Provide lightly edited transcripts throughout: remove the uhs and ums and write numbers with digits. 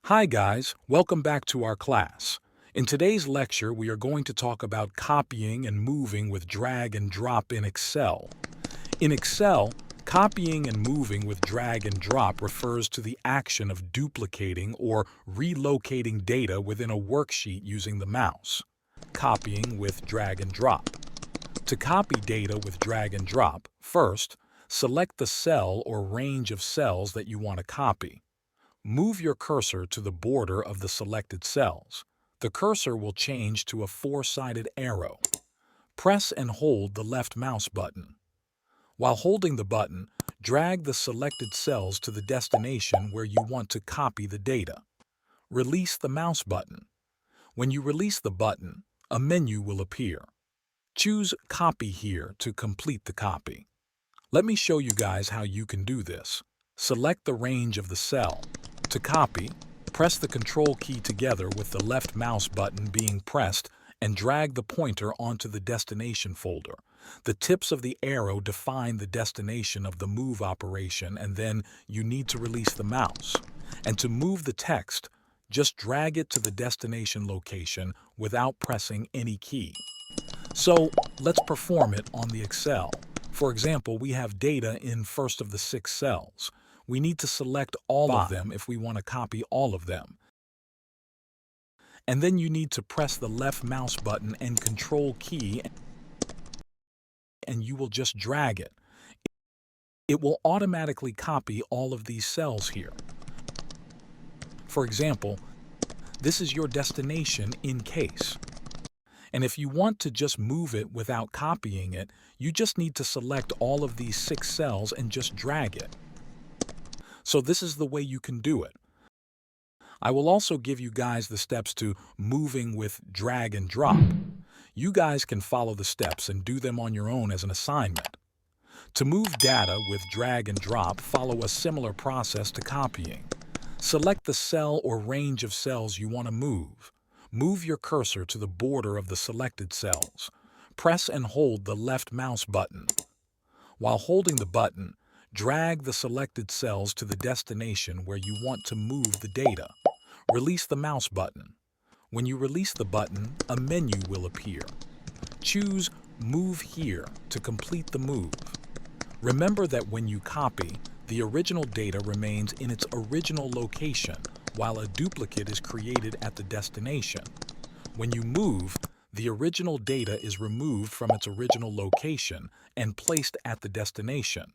Hi guys, welcome back to our class. In today's lecture, we are going to talk about copying and moving with drag and drop in Excel. In Excel, copying and moving with drag and drop refers to the action of duplicating or relocating data within a worksheet using the mouse. Copying with drag and drop. To copy data with drag and drop, first, select the cell or range of cells that you want to copy. Move your cursor to the border of the selected cells. The cursor will change to a four-sided arrow. Press and hold the left mouse button. While holding the button, drag the selected cells to the destination where you want to copy the data. Release the mouse button. When you release the button, a menu will appear. Choose Copy here to complete the copy. Let me show you guys how you can do this. Select the range of the cell. To copy, press the Control key together with the left mouse button being pressed and drag the pointer onto the destination folder. The tips of the arrow define the destination of the move operation, and then you need to release the mouse. And to move the text, just drag it to the destination location without pressing any key. So let's perform it on the Excel. For example, we have data in first of the 6 cells. We need to select all of them if we want to copy all of them. And then you need to press the left mouse button and Control key, and you will just drag it. It will automatically copy all of these cells here. For example, this is your destination in case. And if you want to just move it without copying it, you just need to select all of these 6 cells and just drag it. So this is the way you can do it. I will also give you guys the steps to moving with drag and drop. You guys can follow the steps and do them on your own as an assignment. To move data with drag and drop, follow a similar process to copying. Select the cell or range of cells you want to move. Move your cursor to the border of the selected cells. Press and hold the left mouse button. While holding the button, drag the selected cells to the destination where you want to move the data. Release the mouse button. When you release the button, a menu will appear. Choose Move Here to complete the move. Remember that when you copy, the original data remains in its original location, while a duplicate is created at the destination. When you move, the original data is removed from its original location and placed at the destination.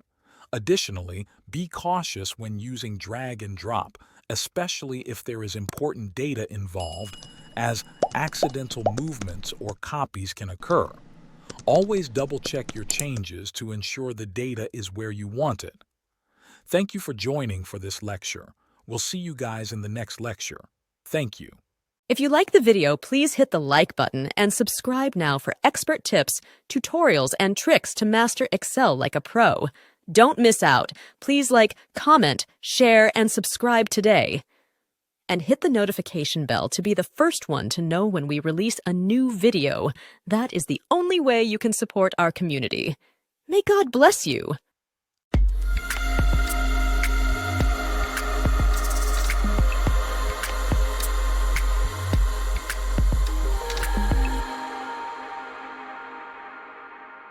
Additionally, be cautious when using drag and drop, especially if there is important data involved, as accidental movements or copies can occur. Always double-check your changes to ensure the data is where you want it. Thank you for joining for this lecture. We'll see you guys in the next lecture. Thank you. If you like the video, please hit the like button and subscribe now for expert tips, tutorials, and tricks to master Excel like a pro. Don't miss out. Please like, comment, share, and subscribe today. And hit the notification bell to be the first one to know when we release a new video. That is the only way you can support our community. May God bless you.